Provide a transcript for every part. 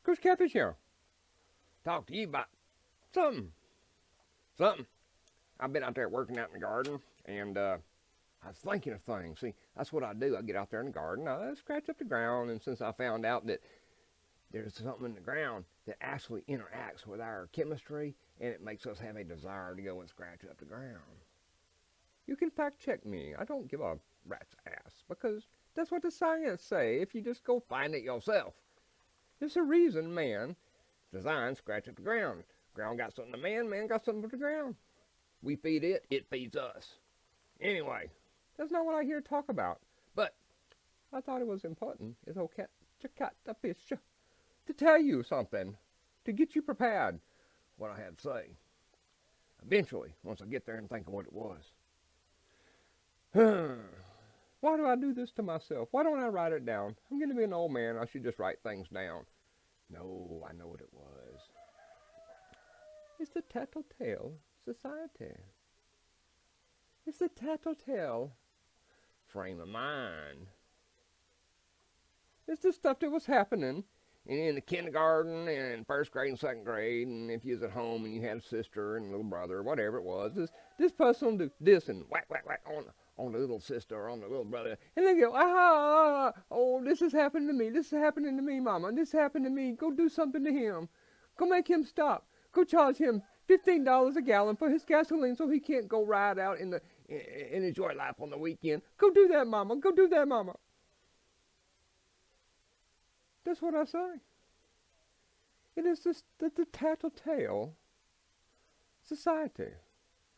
Kosher Catfish here. Talk to you about something. Something. I've been out there working out in the garden, and I was thinking of things. See, that's what I do. I get out there in the garden, I scratch up the ground, and since I found out that there's something in the ground that actually interacts with our chemistry, and it makes us have a desire to go and scratch up the ground. You can fact check me. I don't give a rat's ass, because that's what the science say if you just go find it yourself. There's a reason man designed scratch up the ground. Ground got something to man, man got something to the ground. We feed it, it feeds us. Anyway, that's not what I here talk about. But I thought it was important as old Catfish to tell you something, to get you prepared what I had to say. Eventually, once I get there and think of what it was. Why do I do this to myself? Why don't I write it down? I'm going to be an old man. I should just write things down. No, I know what it was. It's the Tattle-Tail Society. It's the Tattle-Tail frame of mind. It's the stuff that was happening in the kindergarten and first grade and second grade, and if you was at home and you had a sister and a little brother or whatever it was, this person will do this and whack, whack, whack on the little sister or on the little brother, and they go, oh, this is happening to me, this is happening to me, mama, this happened to me, go do something to him, go make him stop, go charge him $15 a gallon for his gasoline so he can't go ride out and enjoy life on the weekend. Go do that, mama, go do that, mama. That's what I say. It is the Tattle-Tail Society.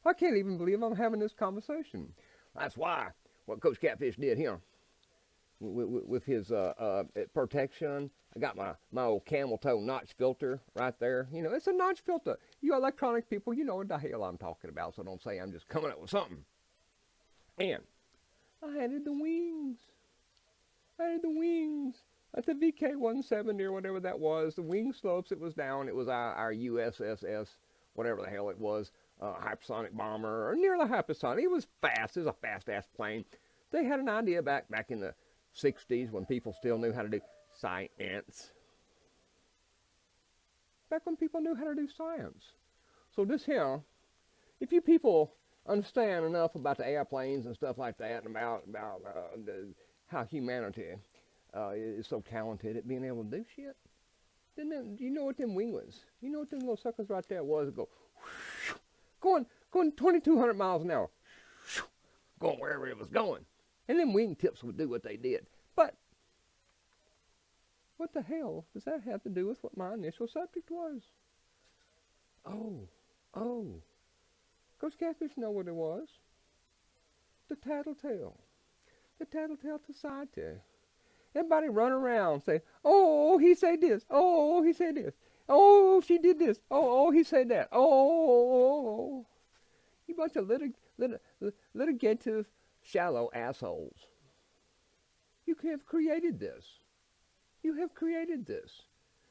I can't even believe I'm having this conversation. That's why what Coach Catfish did here with his protection. I got my old camel toe notch filter right there. You know, it's a notch filter. You electronic people, you know what the hell I'm talking about, so don't say I'm just coming up with something. And I added the wings. At the VK-170 or whatever that was, the wing slopes, it was down. It was our USSS, whatever the hell it was, hypersonic bomber, or nearly hypersonic. It was fast. It was a fast-ass plane. They had an idea back in the 60s when people still knew how to do science. Back when people knew how to do science. So this here, if you people understand enough about the airplanes and stuff like that, and about how humanity is so talented at being able to do shit, then you know what them winglets, you know what them little suckers right there was, go going 2,200 miles an hour, going wherever it was going, and them wingtips would do what they did. But what the hell does that have to do with what my initial subject was? Oh, Coach Catfish know what it was. The Tattle-Tail Society. Everybody run around say, oh, he said this. Oh, he said this. Oh, she did this. Oh, he said that. Oh. You bunch of litigative, shallow assholes. You have created this.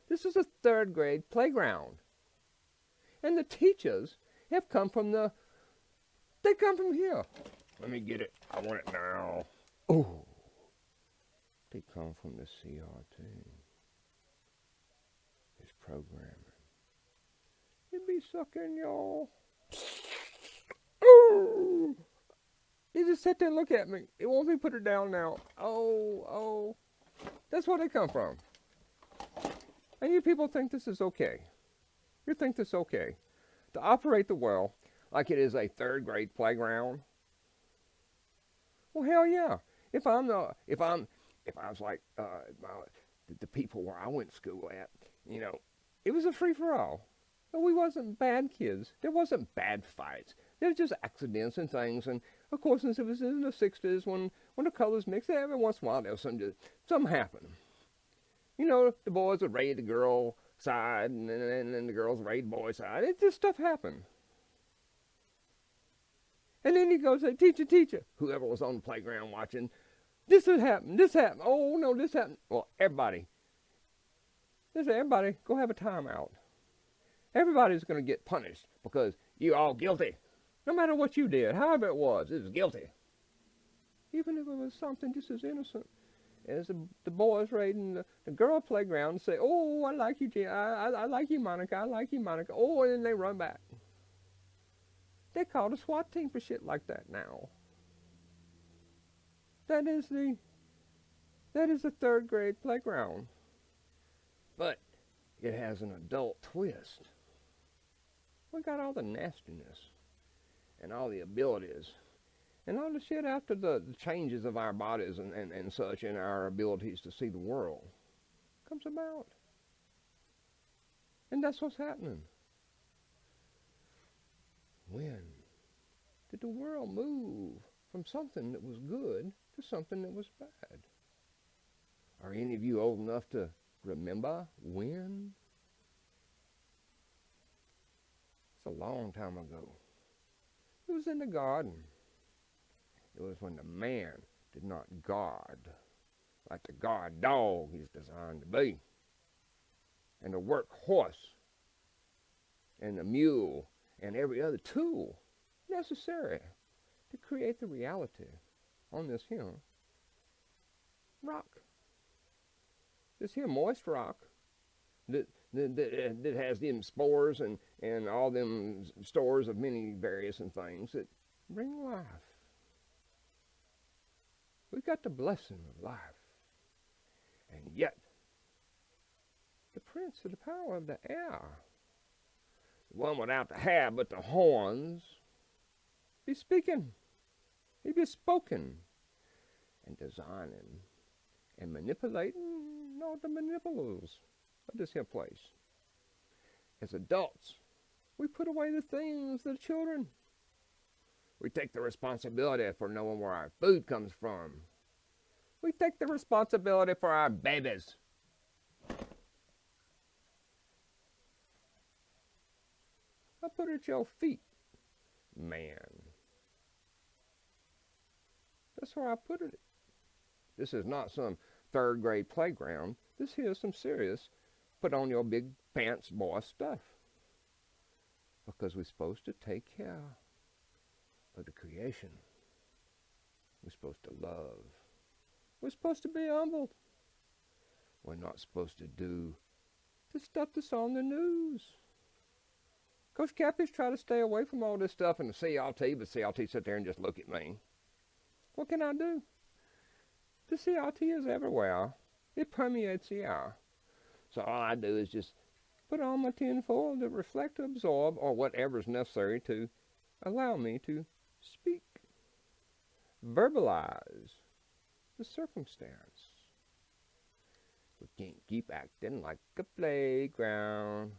This is a third grade playground. And the teachers have come from they come from here. Let me get it. I want it now. Oh. They come from the CRT. It's programming. It be sucking, y'all. Ooh. You just sit there and look at me. It wants me to put it down now. Oh. That's where they come from. And you people think this is okay. You think this is okay. To operate the well like it is a third grade playground. Well, hell yeah. If I was like the people where I went to school at, you know, it was a free-for-all. We wasn't bad kids. There wasn't bad fights. There was just accidents and things. And, of course, since it was in the 60s when the colors mixed, every once in a while there was something happened. You know, the boys would raid the girl side, and then the girls would raid the boy side. It just stuff happened. And then you go say, teacher, whoever was on the playground watching, this happened. Oh, no, this happened. Well, everybody go have a timeout. Everybody's going to get punished because you're all guilty. No matter what you did, however it was guilty. Even if it was something just as innocent as the boys raiding the girl playground say, "Oh, I like you, I like you, Monica. I like you, Monica." Oh, and then they run back. They call the SWAT team for shit like that now. That is the that is a third grade playground, but it has an adult twist. We got all the nastiness and all the abilities and all the shit after the changes of our bodies and such and our abilities to see the world comes about. And that's what's happening. When did the world move from something that was good to something that was bad? Are any of you old enough to remember when? It's a long time ago. It was in the garden. It was when the man did not guard like the guard dog he's designed to be. And the work horse and the mule and every other tool necessary to create the reality on this here rock. This here moist rock that has them spores and all them stores of many various and things that bring life. We got the blessing of life. And yet, the prince of the power of the air, the one without the hair but the horns, be speaking. He be spoken and designing and manipulating all the manipulables of this here place. As adults, we put away the things that are children. We take the responsibility for knowing where our food comes from. We take the responsibility for our babies. I put it at your feet, man. That's where I put it. This is not some third grade playground. This here is some serious put on your big pants boy stuff. Because we're supposed to take care of the creation. We're supposed to love. We're supposed to be humbled. We're not supposed to do the stuff that's on the news. Kosher Catfish try to stay away from all this stuff in the CRT, but CRT sit there and just look at me. What can I do? The CRT is everywhere. It permeates the air. So all I do is just put on my tinfoil to reflect, absorb, or whatever is necessary to allow me to speak, verbalize the circumstance. We can't keep acting like a playground.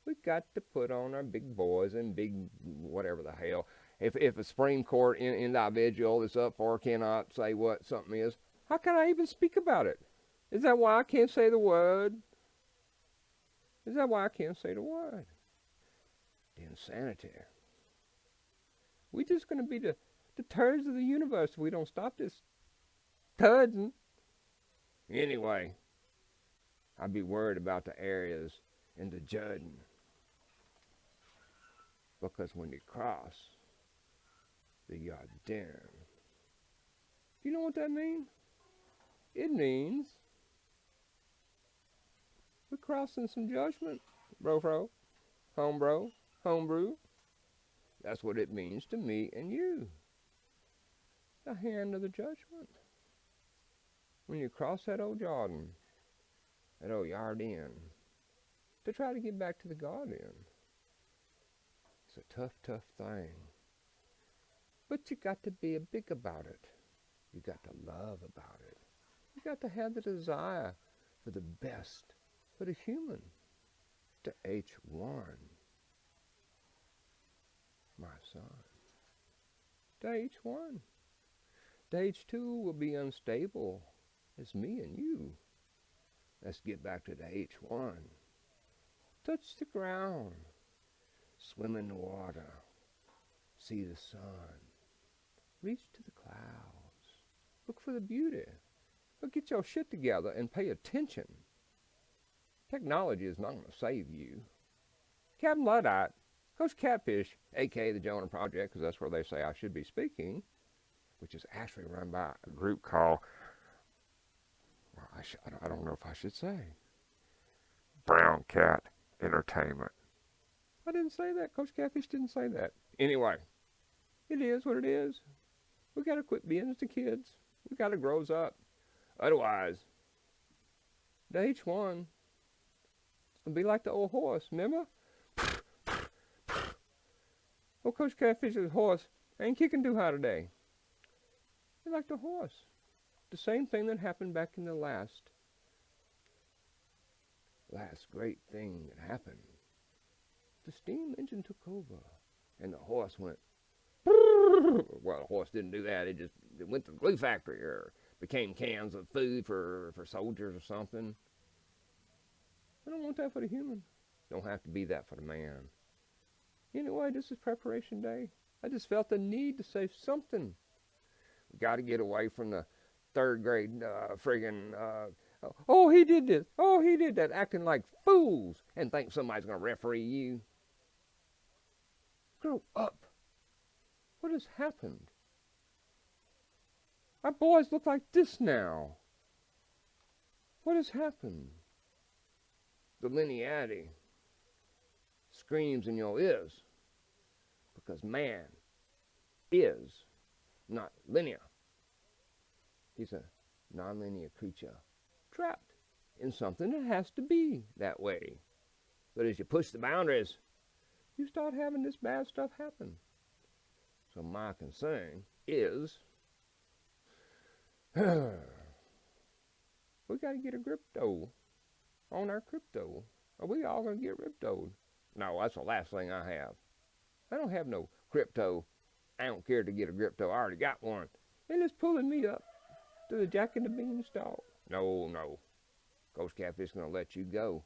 We got to put on our big boys and big whatever the hell. If a Supreme Court individual is up for cannot say what something is, how can I even speak about it? Is that why I can't say the word? Is that why I can't say the word? The insanity. We're just going to be the turds of the universe if we don't stop this tudsing. Anyway, I'd be worried about the areas and the judging. Because when you cross the Yarden, you know what that means? It means we're crossing some judgment, bro, homebrew. That's what it means to me and you. The hand of the judgment. When you cross that old Jordan, that old Yarden, to try to get back to the garden. It's a tough, tough thing. But you got to be big about it. You got to love about it. You got to have the desire for the best for the human. The H1, my son. The H1. The H2 will be unstable as me and you. Let's get back to the H1. Touch the ground. Swim in the water. See the sun. Reach to the clouds. Look for the beauty. But get your shit together and pay attention. Technology is not going to save you. Captain Luddite, Kosher Catfish, a.k.a. the Jonah Project, because that's where they say I should be speaking, which is actually run by a group called I don't know if I should say. Brown Cat Entertainment. I didn't say that. Coach Catfish didn't say that. Anyway, it is what it is. We got to quit being the kids. We got to grow up. Otherwise, the H1 will be like the old horse, remember? Well, Coach Catfish's horse ain't kicking too high today. He's like the horse. The same thing that happened back in the last great thing that happened. The steam engine took over, and the horse went. Well, the horse didn't do that. It went to the glue factory or became cans of food for soldiers or something. I don't want that for the human. Don't have to be that for the man. Anyway, this is preparation day. I just felt the need to say something. We got to get away from the third grade oh, he did this. Oh, he did that, acting like fools and think somebody's going to referee you. Grow up. What has happened? Our boys look like this now. What has happened? The linearity screams in your ears because man is not linear. He's a nonlinear creature trapped in something that has to be that way. But as you push the boundaries, you start having this bad stuff happen. So my concern is we got to get a grip though on our crypto. Are we all going to get cryptoed? No, that's the last thing I have. I don't have no crypto. I don't care to get a crypto. I already got one. And it's pulling me up to the Jack and the Beanstalk. No. Coach Catfish is going to let you go.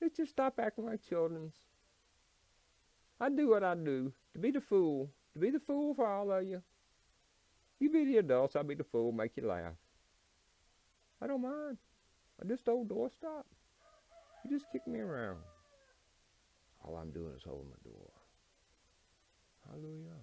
Let's just stop acting like children. I do what I do to be the fool for all of you. You be the adults, I'll be the fool, make you laugh. I don't mind. I just old doorstop. You just kick me around. All I'm doing is holding my door. Hallelujah.